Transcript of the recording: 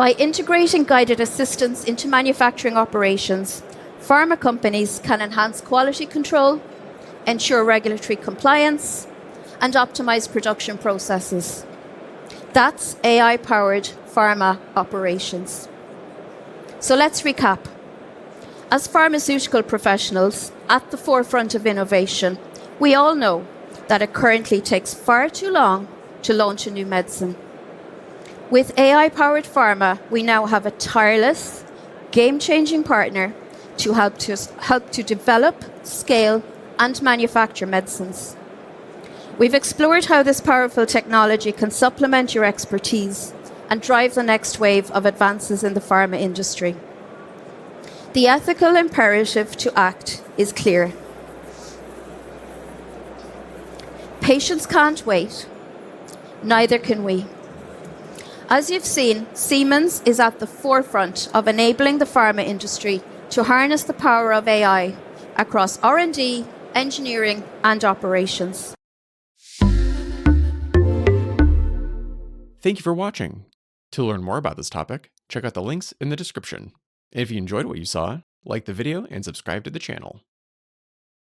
By integrating guided assistance into manufacturing operations, pharma companies can enhance quality control, ensure regulatory compliance, and optimize production processes. That's AI-powered pharma operations. So let's recap. As pharmaceutical professionals at the forefront of innovation, we all know that it currently takes far too long to launch a new medicine. With AI-powered pharma, we now have a tireless, game-changing partner to help to develop, scale, and manufacture medicines. We've explored how this powerful technology can supplement your expertise and drive the next wave of advances in the pharma industry. The ethical imperative to act is clear. Patients can't wait. Neither can we. As you've seen, Siemens is at the forefront of enabling the pharma industry to harness the power of AI across R&D, engineering, and operations. Thank you for watching. To learn more about this topic, check out the links in the description. And if you enjoyed what you saw, like the video and subscribe to the channel.